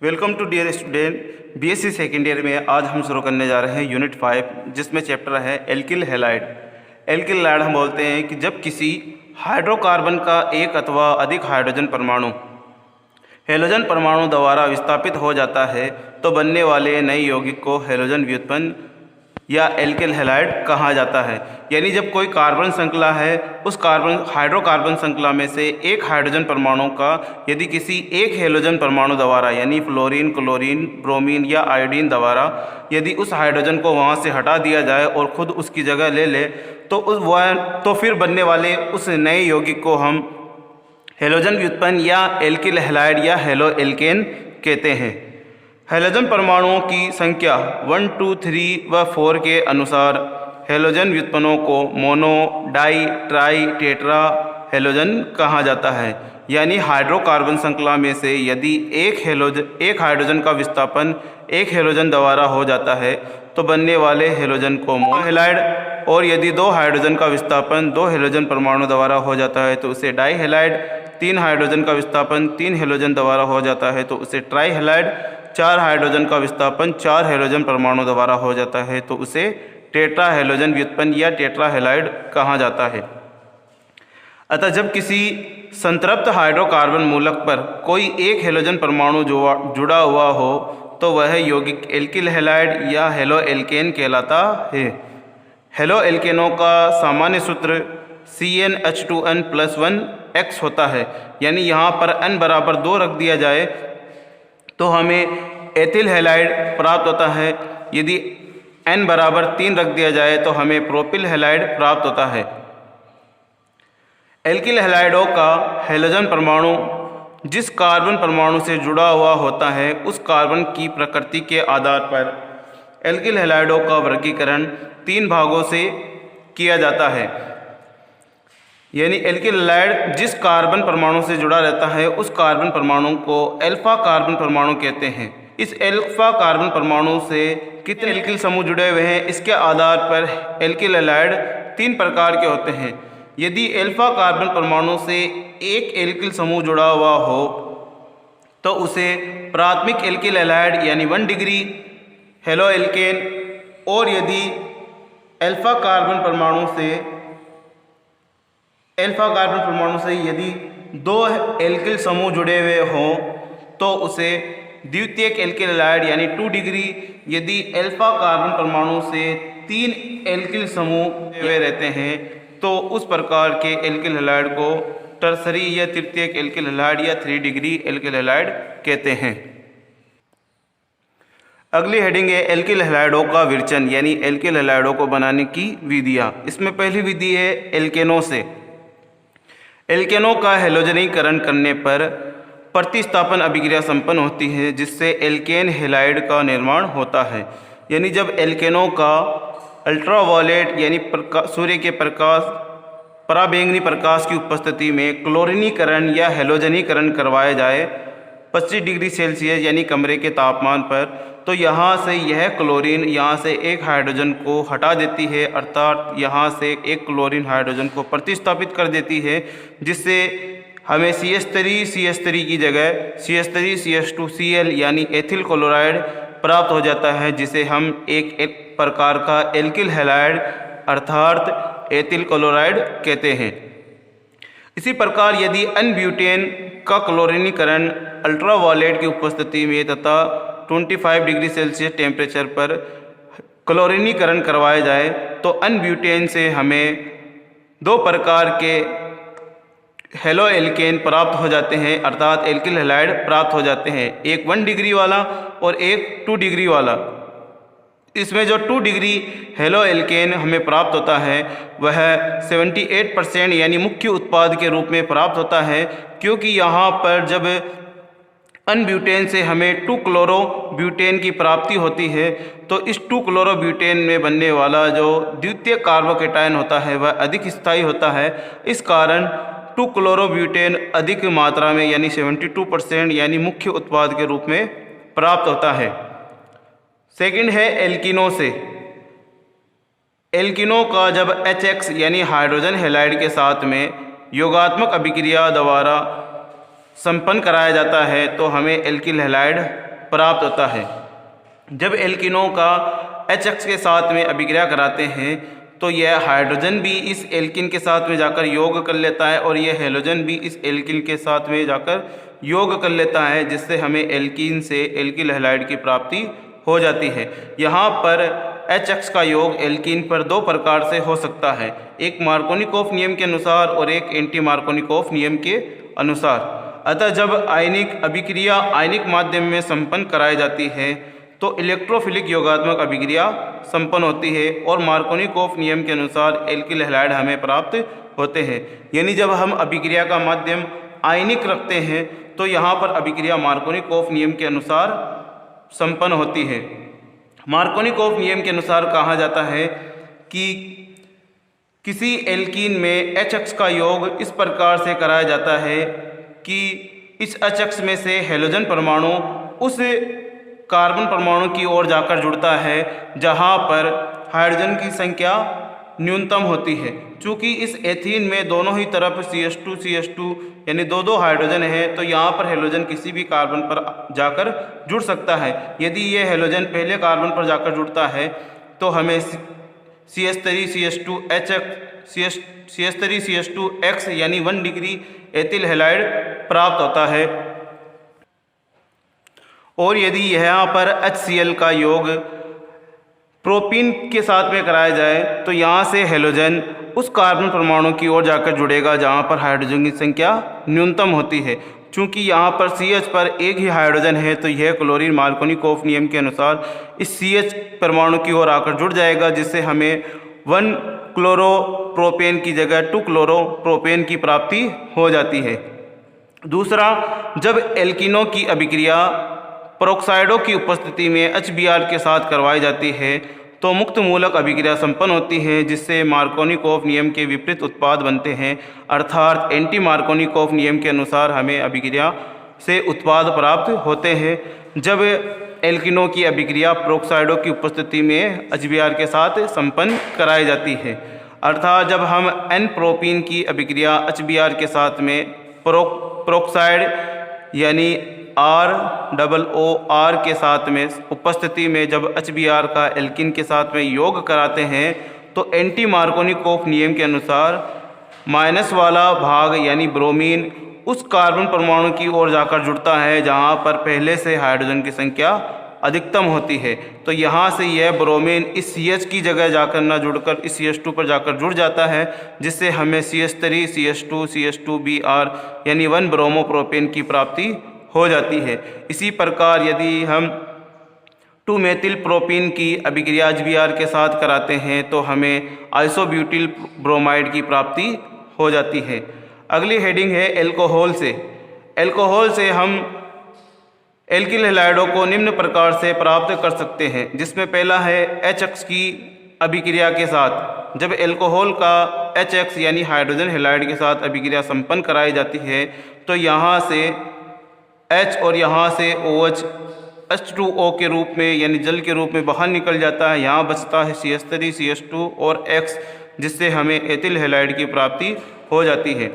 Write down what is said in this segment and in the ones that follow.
Welcome to dear student. BSc second year में आज हम शुरू करने जा रहे हैं यूनिट 5, जिसमें चैप्टर है एल्किल हैलाइड। एल्किल हैलाइड हम बोलते हैं कि जब किसी हाइड्रोकार्बन का एक अथवा अधिक हाइड्रोजन परमाणु हैलोजन परमाणु द्वारा विस्थापित हो जाता है तो बनने वाले नए यौगिक को हैलोजन व्युत्पन्न या एल्किल हैलाइड कहा जाता है। यानी जब कोई कार्बन श्रृंखला है, उस हाइड्रोकार्बन श्रृंखला में से एक हाइड्रोजन परमाणु का यदि किसी एक हैलोजन परमाणु द्वारा यानी फ्लोरीन, क्लोरीन, ब्रोमीन या आयोडीन द्वारा यदि उस हाइड्रोजन को वहाँ से हटा दिया जाए और खुद उसकी जगह ले ले तो फिर बनने वाले उस नए यौगिक को हम हैलोजन व्युत्पन्न या एल्किल हैलाइड या हैलो एल्केन कहते हैं। हैलोजन परमाणुओं की संख्या 1, 2, 3 व 4 के अनुसार हैलोजन व्युत्पन्नों को mono, di, tri, tetra halogen कहा जाता है। यानी हाइड्रोकार्बन श्रृंखला में से यदि एक हाइड्रोजन का विस्थापन एक हैलोजन द्वारा हो जाता है तो बनने वाले हैलोजन को मोनो हैलाइड, और यदि दो हाइड्रोजन का विस्थापन दो हैलोजन परमाणु द्वारा हो जाता है तो उसे डाई हैलाइड, 3 हाइड्रोजन का विस्थापन 3 हैलोजन द्वारा हो जाता है तो उसे ट्राई हैलाइड, 4 हाइड्रोजन का विस्थापन 4 हैलोजन परमाणु द्वारा हो जाता है तो उसे टेट्रा हैलोजन व्युत्पन्न या टेट्रा हैलाइड कहा जाता है। अतः जब किसी संतृप्त हाइड्रोकार्बन मूलक पर कोई एक हैलोजन परमाणु जुड़ा हुआ हो तो वह यौगिक एल्किल हैलाइड या हैलो एल्केन कहलाता है। हैलो एल्केनों का सामान्य सूत्र CnH2n+1X होता है। यानी यहाँ पर n बराबर 2 रख दिया जाए तो हमें एथिल हैलाइड प्राप्त होता है। यदि n बराबर 3 रख दिया जाए तो हमें प्रोपिल हैलाइड प्राप्त होता है। एल्किल हैलाइडों का हैलोजन परमाणु जिस कार्बन परमाणु से जुड़ा हुआ होता है उस कार्बन की प्रकृति के आधार पर एल्किल हैलाइडों का वर्गीकरण 3 भागों से किया जाता है। यानी एल्किल हैलाइड जिस कार्बन परमाणु से जुड़ा रहता है उस कार्बन परमाणु को अल्फा कार्बन परमाणु कहते हैं। इस अल्फा कार्बन परमाणु से कितने एल्किल समूह जुड़े हुए हैं इसके आधार पर एल्किल हैलाइड 3 प्रकार के होते हैं। यदि अल्फा कार्बन परमाणु से एक एल्किल समूह जुड़ा हुआ हो तो उसे प्राथमिक एल्किल हैलाइड यानी 1 डिग्री हैलो एल्केन, और यदि अल्फा कार्बन परमाणु से यदि 2 एल्किल समूह जुड़े हुए हों तो उसे द्वितीयक एल्किल हैलाइड यानी 2 डिग्री। यदि अल्फा कार्बन परमाणु से 3 एल्किल समूह जुड़े रहते हैं तो उस प्रकार के एल्किल हैलाइड को टर्सरी या तृतीयक एल्किल हैलाइड या 3 डिग्री एल्किल हैलाइड कहते हैं। अगली हेडिंग है एल्किल हैलाइडों का विरचन यानी एल्किल हैलाइडों को बनाने की विधियाँ। इसमें पहली विधि है एल्केनों से। एल्केनों का हैलोजनीकरण करने पर प्रतिस्थापन अभिक्रिया संपन्न होती है जिससे एल्केन हैलाइड का निर्माण होता है। यानी जब एल्केनों का अल्ट्रावायलेट यानी सूर्य के प्रकाश पराबैंगनी प्रकाश की उपस्थिति में क्लोरीनीकरण या हैलोजनीकरण करवाया जाए 25 डिग्री सेल्सियस यानी कमरे के तापमान पर, तो यहाँ से यह क्लोरीन यहाँ से एक हाइड्रोजन को हटा देती है, अर्थात यहाँ से एक क्लोरीन हाइड्रोजन को प्रतिस्थापित कर देती है, जिससे हमें CH3 की जगह CH3CH2Cl यानी एथिल क्लोराइड प्राप्त हो जाता है, जिसे हम एक प्रकार का एल्किल हैलाइड अर्थात एथिल क्लोराइड कहते हैं। इसी प्रकार यदि n-ब्यूटेन का क्लोरीनीकरण अल्ट्रावायलेट की उपस्थिति में तथा 25 डिग्री सेल्सियस टेम्परेचर पर क्लोरीनीकरण करवाया जाए तो n-ब्यूटेन से हमें 2 प्रकार के हैलो एल्केन प्राप्त हो जाते हैं, अर्थात एल्किल हैलाइड प्राप्त हो जाते हैं, एक 1 डिग्री वाला और एक 2 डिग्री वाला। इसमें जो 2 डिग्री हैलो एल्केन हमें प्राप्त होता है वह 78% यानी मुख्य उत्पाद के रूप में प्राप्त होता है, क्योंकि यहाँ पर जब n-ब्यूटेन से हमें 2-क्लोरोब्यूटेन की प्राप्ति होती है तो इस 2-क्लोरोब्यूटेन में बनने वाला जो द्वितीय कार्बोकेटायन होता है वह अधिक स्थायी होता है। इस कारण 2-क्लोरोब्यूटेन अधिक मात्रा में यानी 72% यानी मुख्य उत्पाद के रूप में प्राप्त होता है। सेकंड है एल्किनों से। एल्किनों का जब HX यानी हाइड्रोजन हैलाइड के साथ में योगात्मक अभिक्रिया द्वारा संपन्न कराया जाता है तो हमें एल्किल हैलाइड प्राप्त होता है। जब एल्किनों का HX के साथ में अभिक्रिया कराते हैं तो यह हाइड्रोजन भी इस एल्किन के साथ में जाकर योग कर लेता है और यह हेलोजन भी इस एल्किन के साथ में जाकर योग कर लेता है, जिससे हमें एल्कीन से एल्किल हैलाइड की प्राप्ति हो जाती है। यहाँ पर HX का योग एल्कीन पर दो प्रकार से हो सकता है, एक मार्कोनिकॉफ नियम के अनुसार और एक एंटी मार्कोनिकॉफ नियम के अनुसार। अतः जब आयनिक अभिक्रिया आयनिक माध्यम में संपन्न कराई जाती है तो इलेक्ट्रोफिलिक योगात्मक अभिक्रिया संपन्न होती है और मार्कोनिकॉफ नियम के अनुसार एल्किल हैलाइड हमें प्राप्त होते हैं। यानी जब हम अभिक्रिया का माध्यम आयनिक रखते हैं तो यहाँ पर अभिक्रिया मार्कोनिकॉफ नियम के अनुसार संपन्न होती है। मार्कोनिकॉफ नियम के अनुसार कहा जाता है कि किसी एल्कीन में HX का योग इस प्रकार से कराया जाता है कि इस HX में से हेलोजन परमाणु उस कार्बन परमाणु की ओर जाकर जुड़ता है जहाँ पर हाइड्रोजन की संख्या न्यूनतम होती है। चूँकि इस एथीन में दोनों ही तरफ CH2 यानी दो हाइड्रोजन है तो यहाँ पर हेलोजन किसी भी कार्बन पर जाकर जुड़ सकता है। यदि ये हेलोजन पहले कार्बन पर जाकर जुड़ता है तो हमें CH3CH2X यानी 1 डिग्री एथिल हैलाइड प्राप्त होता है। और यदि यहाँ पर HCl का योग प्रोपीन के साथ में कराया जाए तो यहाँ से हेलोजन उस कार्बन परमाणु की ओर जाकर जुड़ेगा जहाँ पर हाइड्रोजन की संख्या न्यूनतम होती है। चूँकि यहाँ पर CH पर एक ही हाइड्रोजन है तो यह क्लोरीन मार्कोनिकॉफ नियम के अनुसार इस CH परमाणु की ओर आकर जुड़ जाएगा, जिससे हमें 1 क्लोरोप्रोपेन की जगह 2 क्लोरोप्रोपेन की प्राप्ति हो जाती है। दूसरा, जब एल्किनों की अभिक्रिया पेरोक्साइडों की उपस्थिति में HBr के साथ करवाई जाती है तो मुक्त मूलक अभिक्रिया संपन्न होती है, जिससे मार्कोनिकॉफ नियम के विपरीत उत्पाद बनते हैं, अर्थात एंटी मार्कोनिकॉफ नियम के अनुसार हमें अभिक्रिया से उत्पाद प्राप्त होते हैं। जब एल्किनों की अभिक्रिया पेरोक्साइडों की उपस्थिति में HBr के साथ संपन्न कराई जाती है, अर्थात जब हम N प्रोपीन की अभिक्रिया HBr के साथ में पेरोक्साइड यानी ROOR के साथ में उपस्थिति में जब HBr का एल्किन के साथ में योग कराते हैं तो एंटी मार्कोनिकॉफ नियम के अनुसार माइनस वाला भाग यानी ब्रोमीन उस कार्बन परमाणु की ओर जाकर जुड़ता है जहां पर पहले से हाइड्रोजन की संख्या अधिकतम होती है। तो यहाँ से यह ब्रोमीन इस CH की जगह जाकर न जुड़कर इस CH2 पर जाकर जुड़ जाता है, जिससे हमें CH3CH2CH2Br यानी 1 ब्रोमोप्रोपेन की प्राप्ति हो जाती है। इसी प्रकार यदि हम 2 मेथिल प्रोपीन की अभिक्रिया HBr के साथ कराते हैं तो हमें आइसोब्यूटिल ब्रोमाइड की प्राप्ति हो जाती है। अगली हेडिंग है एल्कोहल से। एल्कोहल से हम एल्किल हैलाइडों को निम्न प्रकार से प्राप्त कर सकते हैं, जिसमें पहला है HX की अभिक्रिया के साथ। जब एल्कोहल का HX यानी हाइड्रोजन हैलाइड के साथ अभिक्रिया संपन्न कराई जाती है तो यहाँ से H और यहाँ से OH H2O के रूप में यानी जल के रूप में बाहर निकल जाता है। यहाँ बचता है CH3 CH2 और X, जिससे हमें एथिल हैलाइड की प्राप्ति हो जाती है।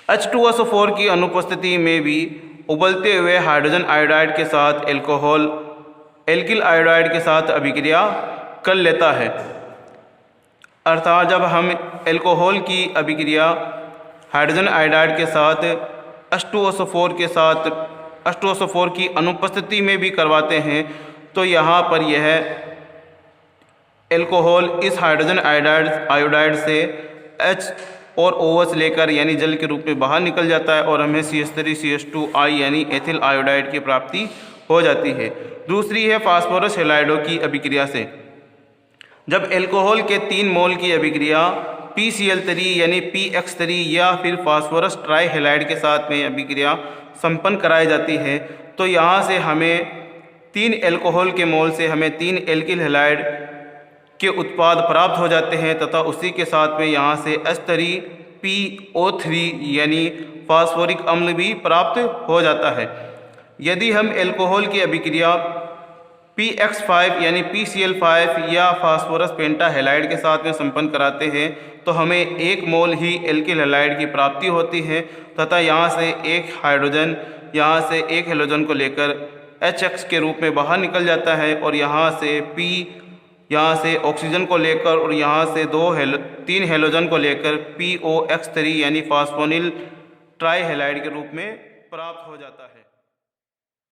H2SO4 की अनुपस्थिति में भी उबलते हुए हाइड्रोजन आयोडाइड के साथ एल्कोहल एल्किल आयोडाइड के साथ अभिक्रिया कर लेता है, अर्थात जब हम एल्कोहल की अभिक्रिया हाइड्रोजन आयोडाइड के साथ H2SO4 की अनुपस्थिति में भी करवाते हैं तो यहाँ पर यह एल्कोहल इस हाइड्रोजन आयोडाइड से H और OH लेकर यानी जल के रूप में बाहर निकल जाता है और हमें CH3CH2I यानी एथिल आयोडाइड की प्राप्ति हो जाती है। दूसरी है फास्फोरस हैलाइडों की अभिक्रिया से। जब एल्कोहल के 3 मोल की अभिक्रिया PCl3 यानी PX3 या फिर फास्फोरस ट्राई हैलाइड के साथ में अभिक्रिया संपन्न कराई जाती है तो यहाँ से हमें 3 एल्कोहल के मोल से हमें 3 एल्किल हैलाइड के उत्पाद प्राप्त हो जाते हैं तथा उसी के साथ में यहाँ से H3PO3 यानी फास्फोरिक अम्ल भी प्राप्त हो जाता है। यदि हम एल्कोहल की अभिक्रिया PX5 यानी PCl5 या फास्फोरस पेंटा हैलाइड के साथ में संपन्न कराते हैं तो हमें 1 मोल ही एल्किल हैलाइड की प्राप्ति होती है तथा यहाँ से एक हाइड्रोजन यहाँ से एक हेलोजन को लेकर HX के रूप में बाहर निकल जाता है और यहाँ से ऑक्सीजन को लेकर और यहाँ से 3 हेलोजन को लेकर POX3 यानी फॉस्फोनिल ट्राईहैलाइड के रूप में प्राप्त हो जाता है।